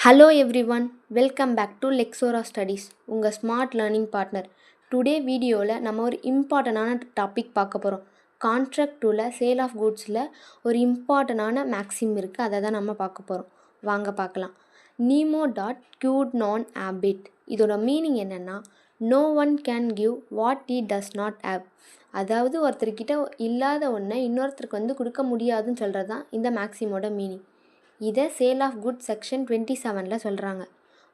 Hello everyone, welcome back to Lexora Studies, உங்கள் smart learning partner. Today வீடியோவில் நம்ம ஒரு இம்பார்ட்டண்டான டாபிக் பார்க்க போகிறோம். கான்ட்ராக்ட் டூவில் சேல் ஆஃப் குட்ஸில் ஒரு இம்பார்ட்டண்டான மேக்ஸிம் இருக்குது, அதை தான் நம்ம பார்க்க போகிறோம். வாங்க பார்க்கலாம். நீமோ டாட் க்யூட் நான் ஆபிட், இதோட மீனிங் என்னென்னா no one can give what he does not have. அதாவது ஒருத்தர்கிட்ட இல்லாத ஒன்றை இன்னொருத்தருக்கு கொடுக்க முடியாதுன்னு சொல்கிறது தான் இந்த மேக்ஸிமோட மீனிங். இதை சேல் ஆஃப் குட்ஸ் செக்ஷன் 27 சொல்கிறாங்க.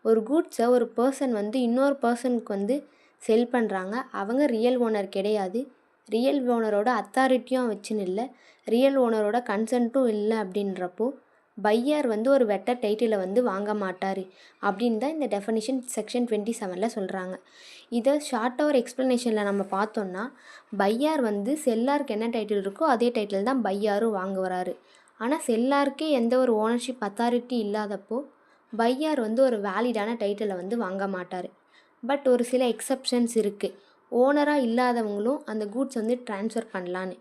ஒரு குட்ஸை ஒரு பர்சன் இன்னொரு பர்சனுக்கு செல் பண்ணுறாங்க. அவங்க ரியல் ஓனர் கிடையாது, ரியல் ஓனரோட அத்தாரிட்டியும் வச்சுன்னு இல்லை, ரியல் ஓனரோட கன்சென்ட்டும் இல்லை. அப்படின்றப்போ பையர் ஒரு வெட்ட டைட்டிலை வாங்க மாட்டார் அப்படின்னு தான் இந்த டெஃபனிஷன் செக்ஷன் 27 சொல்கிறாங்க. இதை ஷார்ட்டாக ஒரு எக்ஸ்ப்ளனேஷனில் நம்ம பார்த்தோன்னா, பையார் செல்லாருக்கு என்ன டைட்டில் இருக்கோ அதே டைட்டில் தான் பையாரும் வாங்க வராரு. ஆனால் செல்லாருக்கே எந்த ஒரு ஓனர்ஷிப் அத்தாரிட்டி இல்லாதப்போ பையார் ஒரு வேலிடான டைட்டிலை வாங்க மாட்டார். பட் ஒரு சில எக்ஸப்ஷன்ஸ் இருக்குது. ஓனராக இல்லாதவங்களும் அந்த கூட்ஸ் ட்ரான்ஸ்ஃபர் பண்ணலான்னு.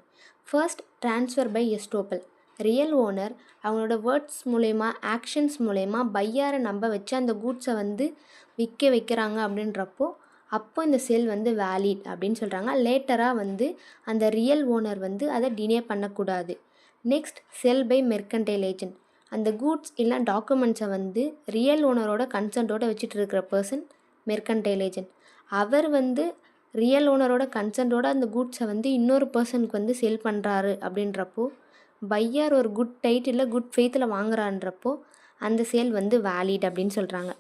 First, transfer by estoppel. Real owner அவங்களோட வேர்ட்ஸ் மூலயமா, ஆக்ஷன்ஸ் மூலயமா பையாரை நம்ப வச்சு அந்த கூட்ஸை விற்க வைக்கிறாங்க. அப்படின்றப்போ அப்போ இந்த செல் வேலிட் அப்படின்னு சொல்கிறாங்க. லேட்டராக அந்த ரியல் ஓனர் அதை டினே பண்ணக்கூடாது. Next, sell by mercantile agent. அந்த கூட்ஸ் இல்லை டாக்குமெண்ட்ஸை ரியல் ஓனரோட கன்சென்ட்டோட வச்சுட்டு இருக்கிற பர்சன் மெர்கன்டைல் ஏஜென்ட். அவர் ரியல் ஓனரோட கன்சென்ட்டோட அந்த கூட்ஸை இன்னொரு பர்சனுக்கு செல் பண்ணுறாரு. அப்படின்றப்போ பையார் ஒரு குட் டைட்டில் குட் ஃபெய்த்தில் வாங்குறான்றப்போ அந்த சேல் வேலிட் அப்படின்னு சொல்கிறாங்க.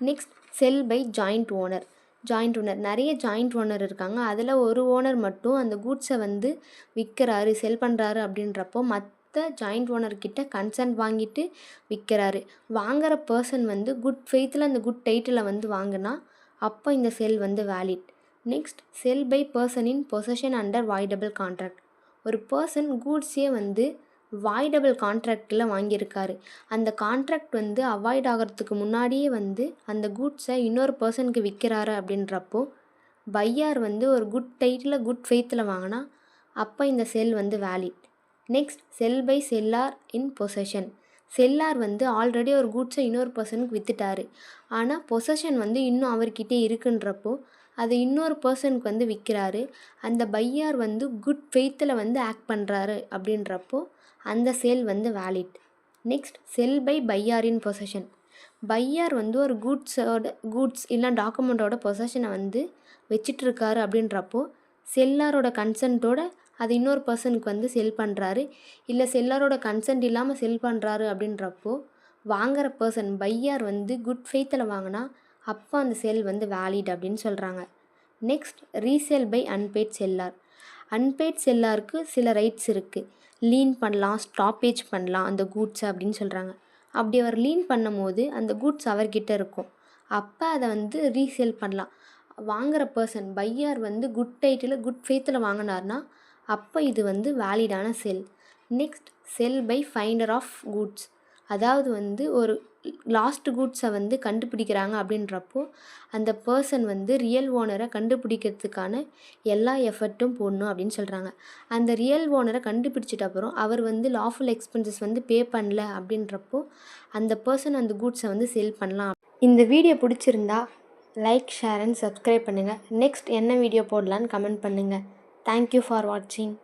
Next, sell by joint owner. Joint owner, நிறைய ஜாயிண்ட் ஓனர் இருக்காங்க. அதில் ஒரு ஓனர் மட்டும் அந்த கூட்ஸை விற்கிறாரு, செல் பண்ணுறாரு. அப்படின்றப்போ மற்ற ஜாயிண்ட் ஓனர்கிட்ட கன்சென்ட் வாங்கிட்டு விற்கிறாரு. வாங்குகிற பர்சன் குட் ஃபெய்த்தில் அந்த குட் டைட்டிலை வாங்கினா அப்போ இந்த sale valid. Next, sell by person in possession under voidable contract. ஒரு பர்சன் கூட்ஸே வாய்டபிள் கான்ட்ராக்டில் வாங்கியிருக்காரு. அந்த கான்ட்ராக்ட் அவாய்ட் ஆகிறதுக்கு முன்னாடியே அந்த கூட்ஸை இன்னொரு பர்சனுக்கு விற்கிறாரு. அப்படின்றப்போ பையார் ஒரு குட் டைட்டில் குட் ஃபெய்த்தில் வாங்கினா அப்போ இந்த sale valid. Next, sell by seller in possession. Seller already ஒரு கூட்ஸை இன்னொரு பர்சனுக்கு விற்றுட்டாரு. ஆனால் பொசஷன் இன்னும் அவர்கிட்டே இருக்குன்றப்போ அதை இன்னொரு பர்சனுக்கு விற்கிறாரு. அந்த பையார் குட் ஃபெய்த்தில் ஆக்ட் பண்ணுறாரு. அப்படின்றப்போ அந்த sale valid. Next, sell by buyer in possession. Buyer ஒரு கூட்ஸ் இல்லை டாக்குமெண்ட்டோட பொசஷனை வச்சிட்ருக்காரு. அப்படின்றப்போ செல்லாரோட கன்சென்ட்டோட அது இன்னொரு பர்சனுக்கு செல் பண்ணுறாரு. இல்லை செல்லாரோட கன்சென்ட் இல்லாமல் செல் பண்ணுறாரு. அப்படின்றப்போ வாங்குகிற பர்சன் பையார் குட் ஃபெய்த்தில் வாங்கினா அப்போ அந்த செல் வேலிட் அப்படின்னு சொல்கிறாங்க. Next, resale by unpaid seller. Unpaid செல்லாருக்கு சில ரைட்ஸ் இருக்குது. லீன் பண்ணலாம், ஸ்டாப்பேஜ் பண்ணலாம் அந்த கூட்ஸை அப்படின்னு சொல்கிறாங்க. அப்படி அவர் லீன் பண்ணும் போது அந்த கூட்ஸ் அவர்கிட்ட இருக்கும். அப்போ அதை ரீசேல் பண்ணலாம். வாங்குகிற person buyer good title good ஃபெய்த்தில் வாங்கினார்னா அப்போ இது வேலிடான sale. Next, sell by finder of goods. அதாவது ஒரு லாஸ்ட் கூட்ஸை கண்டுபிடிக்கிறாங்க. அப்படின்றப்போ அந்த பர்சன் ரியல் ஓனரை கண்டுபிடிக்கிறதுக்கான எல்லா எஃபர்ட்டும் போடணும் அப்படின்னு சொல்கிறாங்க. அந்த ரியல் ஓனரை கண்டுபிடிச்சிட்ட அப்புறம் அவர் லாஃபுல் எக்ஸ்பென்சஸ் பே பண்ணல. அப்படின்றப்போ அந்த பர்சன் அந்த கூட்ஸை செல் பண்ணலாம். இந்த வீடியோ பிடிச்சிருந்தா லைக், ஷேர் அண்ட் சப்ஸ்கிரைப் பண்ணுங்கள். நெக்ஸ்ட் என்ன வீடியோ போடலான்னு கமெண்ட் பண்ணுங்கள். தேங்க்யூ ஃபார் வாட்சிங்.